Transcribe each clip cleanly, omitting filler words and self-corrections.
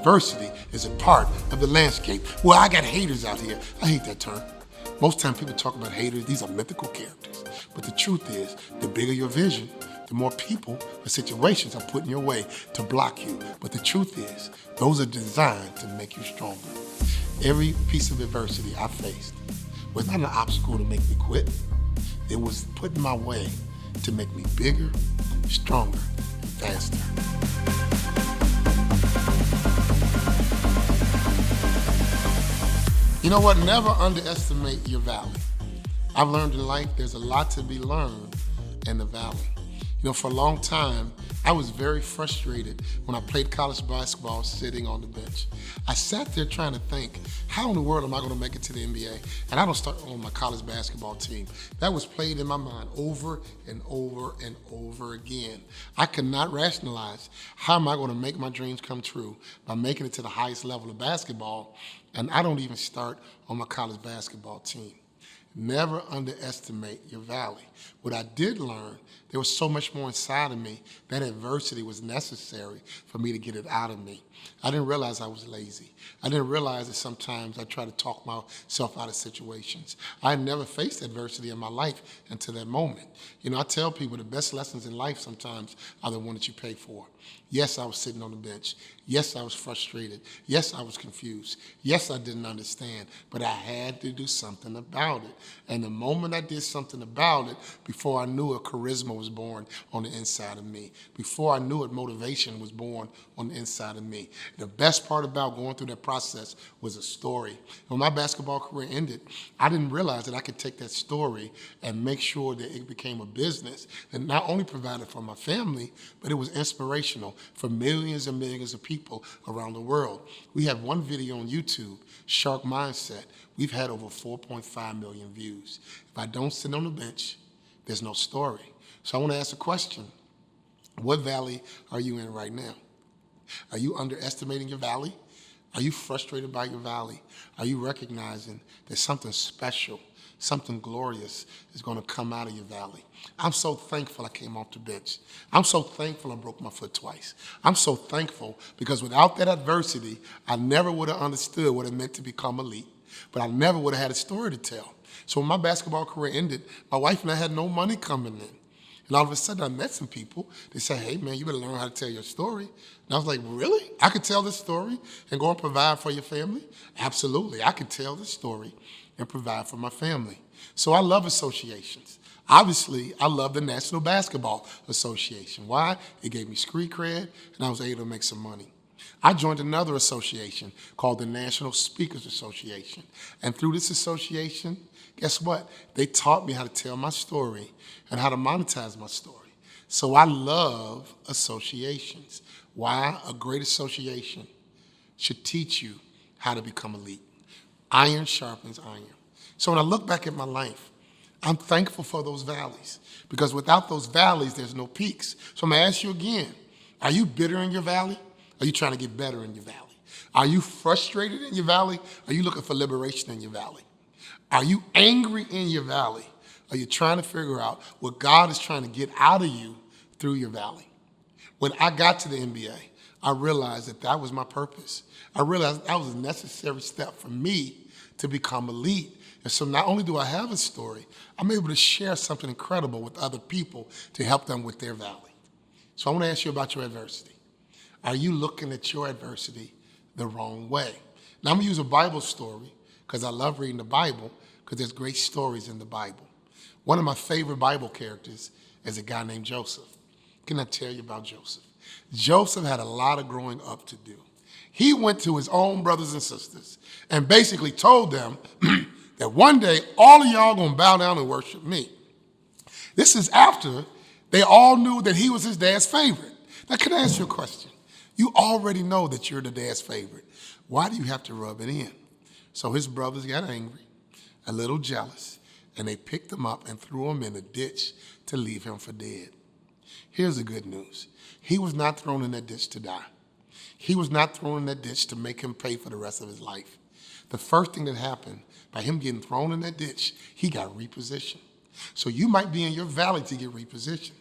adversity is a part of the landscape. Well, I got haters out here. I hate that term. Most time people talk about haters, these are mythical characters. But the truth is, the bigger your vision, the more people or situations are put in your way to block you. But the truth is, those are designed to make you stronger. Every piece of adversity I faced was not an obstacle to make me quit. It was put in my way to make me bigger, stronger, and faster. You know what? Never underestimate your valley. I've learned in life there's a lot to be learned in the valley. You know, for a long time, I was very frustrated when I played college basketball sitting on the bench. I sat there trying to think, how in the world am I going to make it to the NBA? And I don't start on my college basketball team. That was played in my mind over and over and over again. I could not rationalize how am I going to make my dreams come true by making it to the highest level of basketball, and I don't even start on my college basketball team. Never underestimate your valley. What I did learn, there was so much more inside of me. That adversity was necessary for me to get it out of me. I didn't realize I was lazy. I didn't realize that sometimes I try to talk myself out of situations. I had never faced adversity in my life until that moment. You know, I tell people the best lessons in life sometimes are the ones that you pay for. Yes, I was sitting on the bench. Yes, I was frustrated. Yes, I was confused. Yes, I didn't understand, but I had to do something about it. And the moment I did something about it, before I knew it, charisma was born on the inside of me. Before I knew it, motivation was born on the inside of me. The best part about going through that process was a story. When my basketball career ended, I didn't realize that I could take that story and make sure that it became a business that not only provided for my family, but it was inspirational for millions and millions of people around the world. We have one video on YouTube, Shark Mindset. We've had over 4.5 million views. If I don't sit on the bench, there's no story. So I want to ask a question. What valley are you in right now? Are you underestimating your valley? Are you frustrated by your valley? Are you recognizing that something special, something glorious is going to come out of your valley? I'm so thankful I came off the bench. I'm so thankful I broke my foot twice. I'm so thankful because without that adversity, I never would have understood what it meant to become elite, but I never would have had a story to tell. So when my basketball career ended, my wife and I had no money coming in. And all of a sudden, I met some people. They said, hey, man, you better learn how to tell your story. And I was like, really? I could tell this story and go and provide for your family? Absolutely. I could tell this story and provide for my family. So I love associations. Obviously, I love the National Basketball Association. Why? It gave me street cred, and I was able to make some money. I joined another association called the National Speakers Association. And through this association, guess what? They taught me how to tell my story and how to monetize my story. So I love associations. Why? A great association should teach you how to become elite. Iron sharpens iron. So when I look back at my life, I'm thankful for those valleys because without those valleys, there's no peaks. So I'm going to ask you again, are you bitter in your valley? Are you trying to get better in your valley? Are you frustrated in your valley? Are you looking for liberation in your valley? Are you angry in your valley? Are you trying to figure out what God is trying to get out of you through your valley? When I got to the NBA, I realized that that was my purpose. I realized that was a necessary step for me to become elite. And so not only do I have a story, I'm able to share something incredible with other people to help them with their valley. So I want to ask you about your adversity. Are you looking at your adversity the wrong way? Now I'm going to use a Bible story because I love reading the Bible because there's great stories in the Bible. One of my favorite Bible characters is a guy named Joseph. Can I tell you about Joseph? Joseph had a lot of growing up to do. He went to his own brothers and sisters and basically told them that one day all of y'all gonna bow down and worship me. This is after they all knew that he was his dad's favorite. Now, can I ask you a question? You already know that you're the dad's favorite. Why do you have to rub it in? So his brothers got angry, a little jealous, and they picked him up and threw him in a ditch to leave him for dead. Here's the good news. He was not thrown in that ditch to die. He was not thrown in that ditch to make him pay for the rest of his life. The first thing that happened by him getting thrown in that ditch, he got repositioned. So you might be in your valley to get repositioned.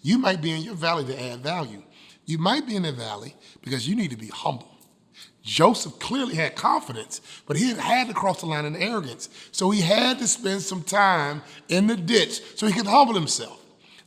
You might be in your valley to add value. You might be in the valley because you need to be humble. Joseph clearly had confidence, but he had to cross the line in arrogance. So he had to spend some time in the ditch so he could humble himself.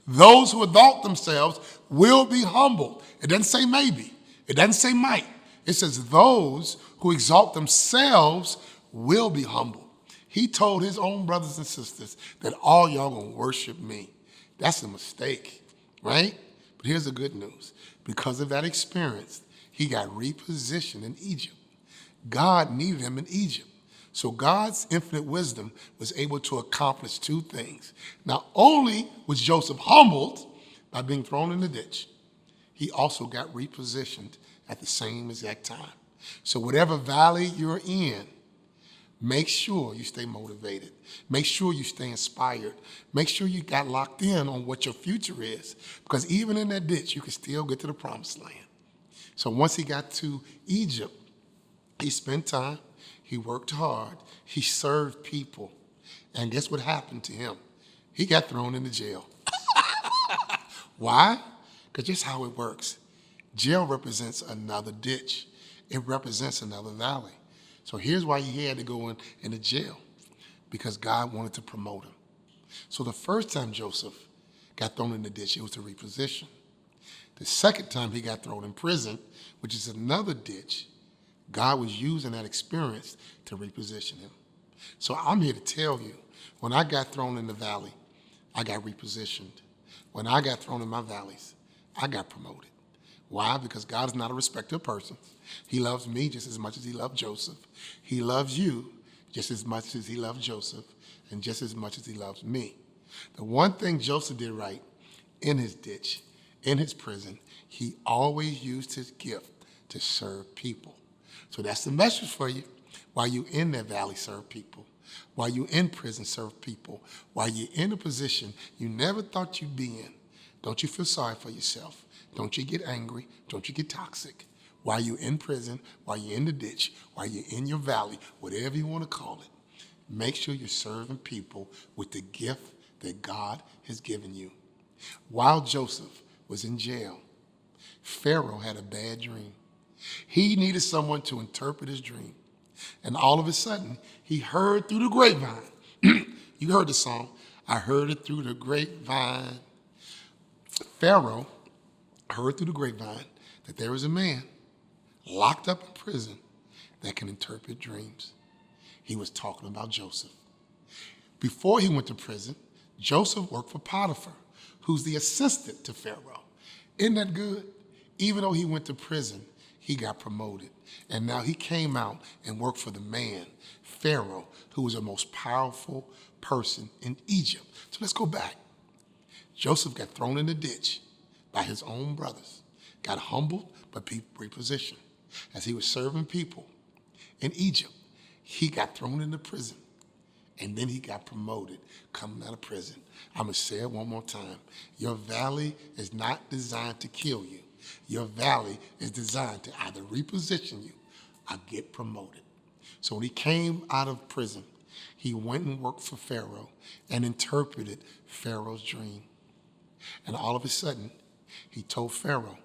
Those who exalt themselves will be humbled. It doesn't say maybe. It doesn't say might. It says those who exalt themselves will be humbled. He told his own brothers and sisters that all y'all gonna worship me. That's a mistake, right? But here's the good news. Because of that experience, he got repositioned in Egypt. God needed him in Egypt. So God's infinite wisdom was able to accomplish two things. Not only was Joseph humbled by being thrown in the ditch, he also got repositioned at the same exact time. So whatever valley you're in, make sure you stay motivated. Make sure you stay inspired. Make sure you got locked in on what your future is. Because even in that ditch, you can still get to the promised land. So once he got to Egypt, he spent time, he worked hard, he served people. And guess what happened to him? He got thrown into jail. Why? Because just how it works. Jail represents another ditch. It represents another valley. So here's why he had to go into jail, because God wanted to promote him. So the first time Joseph got thrown in the ditch, it was to reposition. The second time he got thrown in prison, which is another ditch, God was using that experience to reposition him. So I'm here to tell you, when I got thrown in the valley, I got repositioned. When I got thrown in my valleys, I got promoted. Why? Because God is not a respecter of persons. He loves me just as much as he loved Joseph. He loves you just as much as he loved Joseph, and just as much as he loves me. The one thing Joseph did right in his ditch, in his prison, he always used his gift to serve people. So that's the message for you. While you're in that valley, serve people. While you're in prison, serve people. While you're in a position you never thought you'd be in, don't you feel sorry for yourself. Don't you get angry. Don't you get toxic. While you're in prison, while you're in the ditch, while you're in your valley, whatever you want to call it, make sure you're serving people with the gift that God has given you. While Joseph was in jail, Pharaoh had a bad dream. He needed someone to interpret his dream. And all of a sudden, he heard through the grapevine. You heard the song, I heard it through the grapevine. Pharaoh heard through the grapevine that there is a man locked up in prison that can interpret dreams. He was talking about Joseph. Before he went to prison, Joseph worked for Potiphar, who's the assistant to Pharaoh. Isn't that good? Even though he went to prison, he got promoted. And now he came out and worked for the man, Pharaoh, who was the most powerful person in Egypt. So let's go back. Joseph got thrown in the ditch by his own brothers, got humbled but repositioned. As he was serving people in Egypt, he got thrown into prison, and then he got promoted coming out of prison. I'm going to say it one more time. Your valley is not designed to kill you. Your valley is designed to either reposition you or get promoted. So when he came out of prison, he went and worked for Pharaoh and interpreted Pharaoh's dream. And all of a sudden, he told Pharaoh,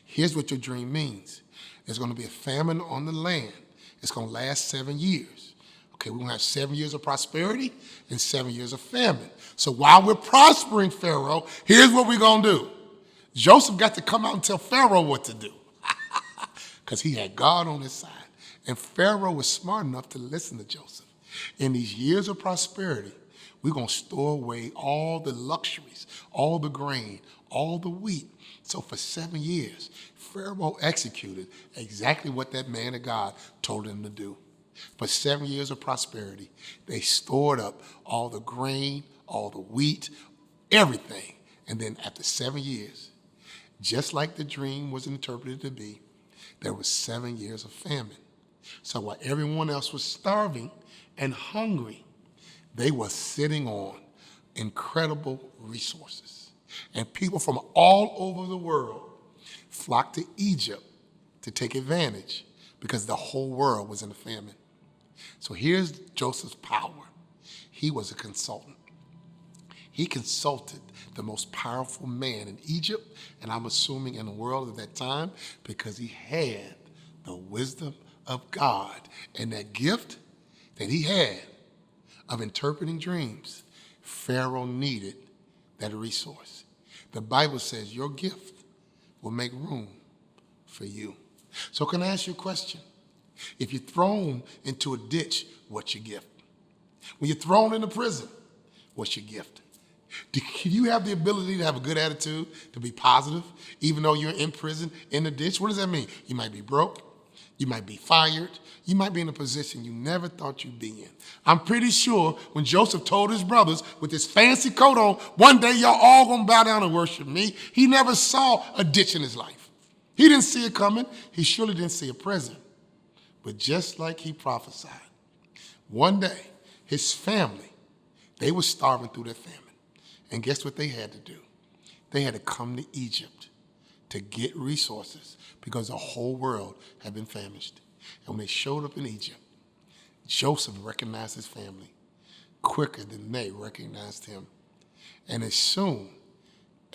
here's what your dream means. There's going to be a famine on the land. It's going to last 7 years. Okay, we're going to have 7 years of prosperity and 7 years of famine. So while we're prospering, Pharaoh, here's what we're going to do. Joseph got to come out and tell Pharaoh what to do because he had God on his side. And Pharaoh was smart enough to listen to Joseph. In these years of prosperity, we're going to store away all the luxuries, all the grain, all the wheat. So for 7 years, Pharaoh executed exactly what that man of God told him to do. For 7 years of prosperity, they stored up all the grain, all the wheat, everything. And then after 7 years, just like the dream was interpreted to be, there was 7 years of famine. So while everyone else was starving and hungry, they were sitting on incredible resources. And people from all over the world flocked to Egypt to take advantage because the whole world was in a famine. So here's Joseph's power. He was a consultant. He consulted the most powerful man in Egypt, and I'm assuming in the world at that time, because he had the wisdom of God. And that gift that he had of interpreting dreams, Pharaoh needed that resource. The Bible says your gift will make room for you. So can I ask you a question? If you're thrown into a ditch, what's your gift? When you're thrown into prison, what's your gift? Do you have the ability to have a good attitude, to be positive, even though you're in prison, in the ditch? What does that mean? You might be broke. You might be fired. You might be in a position you never thought you'd be in. I'm pretty sure when Joseph told his brothers with his fancy coat on, one day y'all all gonna bow down and worship me, he never saw a ditch in his life. He didn't see it coming. He surely didn't see a prison. But just like he prophesied, one day his family, they were starving through their famine. And guess what they had to do? They had to come to Egypt to get resources because the whole world had been famished. And when they showed up in Egypt, Joseph recognized his family quicker than they recognized him. And as soon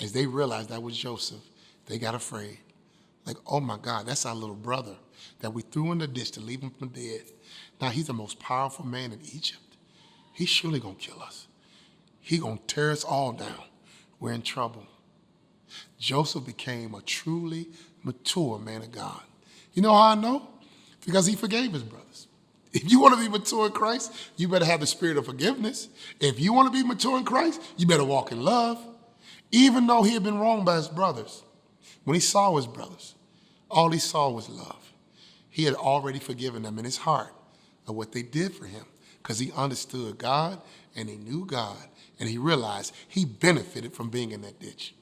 as they realized that was Joseph, they got afraid. Like, oh my God, that's our little brother that we threw in the ditch to leave him for dead. Now he's the most powerful man in Egypt. He's surely gonna kill us. He's gonna tear us all down. We're in trouble. Joseph became a truly mature man of God. You know how I know? Because he forgave his brothers. If you want to be mature in Christ, you better have the spirit of forgiveness. If you want to be mature in Christ, you better walk in love. Even though he had been wronged by his brothers, when he saw his brothers, all he saw was love. He had already forgiven them in his heart of what they did for him because he understood God and he knew God and he realized he benefited from being in that ditch.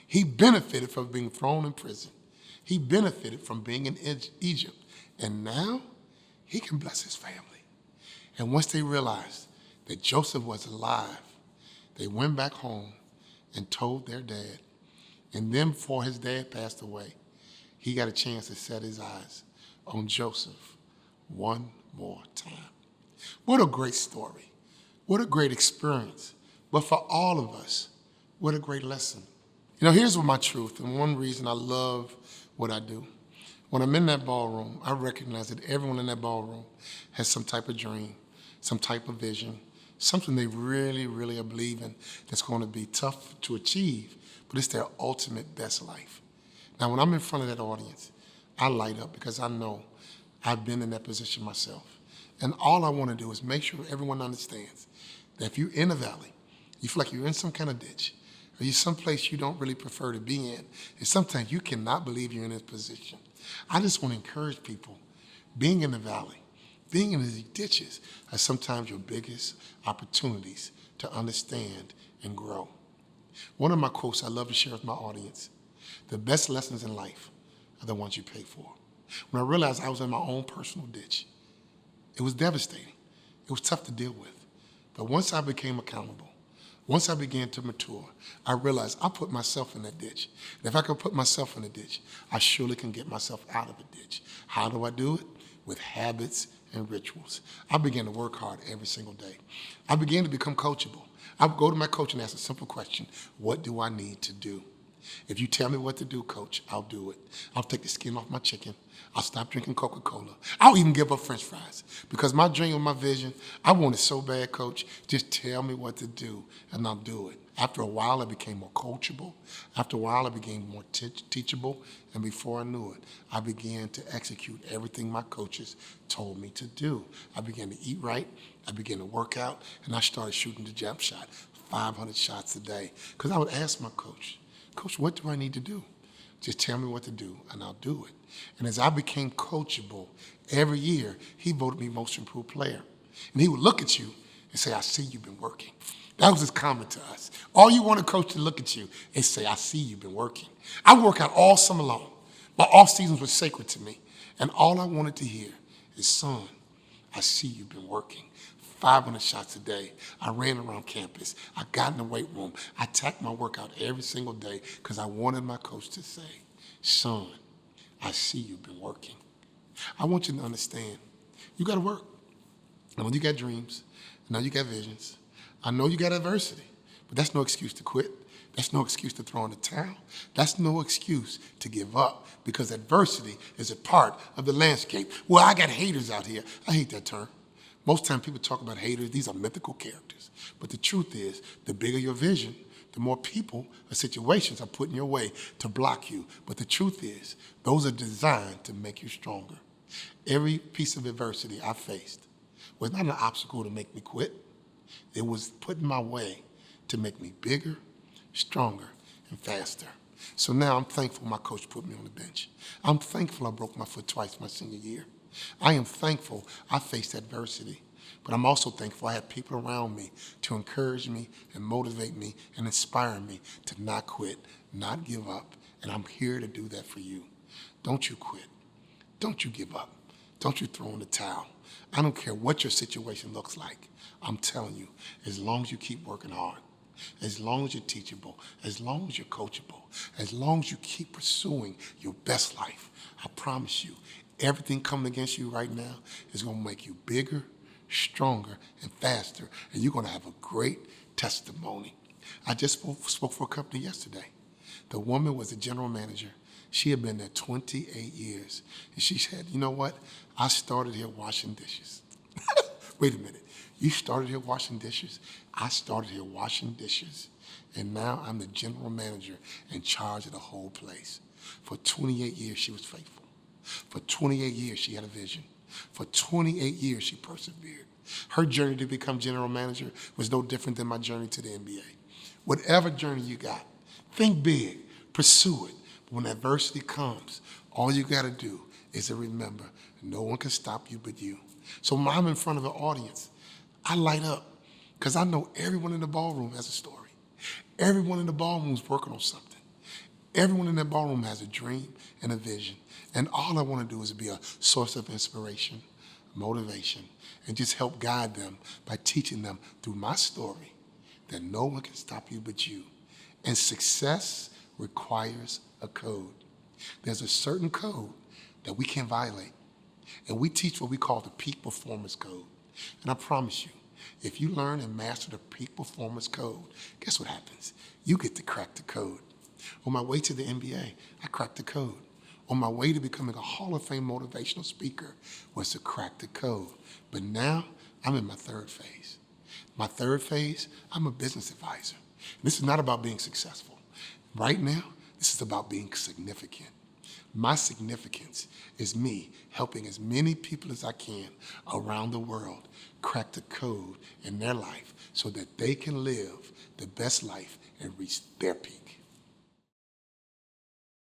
He benefited from being thrown in prison. He benefited from being in Egypt. And now he can bless his family. And once they realized that Joseph was alive, they went back home and told their dad. And then before his dad passed away, he got a chance to set his eyes on Joseph one more time. What a great story. What a great experience. But for all of us, what a great lesson. You know, here's what my truth, and one reason I love what I do. When I'm in that ballroom, I recognize that everyone in that ballroom has some type of dream, some type of vision, something they really, really are believing that's going to be tough to achieve, but it's their ultimate best life. Now, when I'm in front of that audience, I light up because I know I've been in that position myself. And all I want to do is make sure everyone understands that if you're in a valley, you feel like you're in some kind of ditch, or you're someplace you don't really prefer to be in, and sometimes you cannot believe you're in this position. I just want to encourage people, being in the valley, being in these ditches are sometimes your biggest opportunities to understand and grow. One of my quotes I love to share with my audience, the best lessons in life are the ones you pay for. When I realized I was in my own personal ditch, it was devastating. It was tough to deal with. But once I became accountable, once I began to mature, I realized I put myself in that ditch. And if I can put myself in a ditch, I surely can get myself out of a ditch. How do I do it? With habits and rituals. I began to work hard every single day. I began to become coachable. I would go to my coach and ask a simple question: what do I need to do? If you tell me what to do, coach, I'll do it. I'll take the skin off my chicken. I'll stop drinking Coca-Cola. I'll even give up French fries because my dream and my vision, I want it so bad, coach. Just tell me what to do and I'll do it. After a while, I became more coachable. After a while, I became more teachable. And before I knew it, I began to execute everything my coaches told me to do. I began to eat right. I began to work out. And I started shooting the jump shot, 500 shots a day. Because I would ask my coach, Coach, what do I need to do? Just tell me what to do, and I'll do it. And as I became coachable, every year, he voted me most improved player. And he would look at you and say, I see you've been working. That was his comment to us. All you want a coach to look at you and say, I see you've been working. I work out all summer long. My off seasons were sacred to me. And all I wanted to hear is, son, I see you've been working. 500 shots a day. I ran around campus. I got in the weight room. I tacked my workout every single day because I wanted my coach to say, son, I see you've been working. I want you to understand, you got to work. I know you got dreams. I know you got visions. I know you got adversity, but that's no excuse to quit. That's no excuse to throw in the towel. That's no excuse to give up, because adversity is a part of the landscape. Well, I got haters out here. I hate that term. Most times people talk about haters. These are mythical characters. But the truth is, the bigger your vision, the more people or situations are put in your way to block you. But the truth is, those are designed to make you stronger. Every piece of adversity I faced was not an obstacle to make me quit. It was put in my way to make me bigger, stronger, and faster. So now I'm thankful my coach put me on the bench. I'm thankful I broke my foot twice my senior year. I am thankful I faced adversity. But I'm also thankful I had people around me to encourage me and motivate me and inspire me to not quit, not give up. And I'm here to do that for you. Don't you quit. Don't you give up. Don't you throw in the towel. I don't care what your situation looks like. I'm telling you, as long as you keep working hard, as long as you're teachable, as long as you're coachable, as long as you keep pursuing your best life, I promise you, everything coming against you right now is going to make you bigger, stronger, and faster, and you're going to have a great testimony. I just spoke for a company yesterday. The woman was a general manager. She had been there 28 years. And she said, you know what? I started here washing dishes. Wait a minute. You started here washing dishes? I started here washing dishes. And now I'm the general manager in charge of the whole place. For 28 years, she was faithful. For 28 years, she had a vision. For 28 years, she persevered. Her journey to become general manager was no different than my journey to the NBA. Whatever journey you got, think big, pursue it. When adversity comes, all you got to do is to remember, no one can stop you but you. So when I'm in front of an audience, I light up because I know everyone in the ballroom has a story. Everyone in the ballroom is working on something. Everyone in that ballroom has a dream and a vision. And all I want to do is be a source of inspiration, motivation, and just help guide them by teaching them through my story that no one can stop you but you. And success requires a code. There's a certain code that we can't violate. And we teach what we call the peak performance code. And I promise you, if you learn and master the peak performance code, guess what happens? You get to crack the code. On my way to the NBA, I cracked the code. On my way to becoming a Hall of Fame motivational speaker was to crack the code. But now I'm in my third phase. My third phase, I'm a business advisor. This is not about being successful. Right now, this is about being significant. My significance is me helping as many people as I can around the world crack the code in their life so that they can live the best life and reach their peak.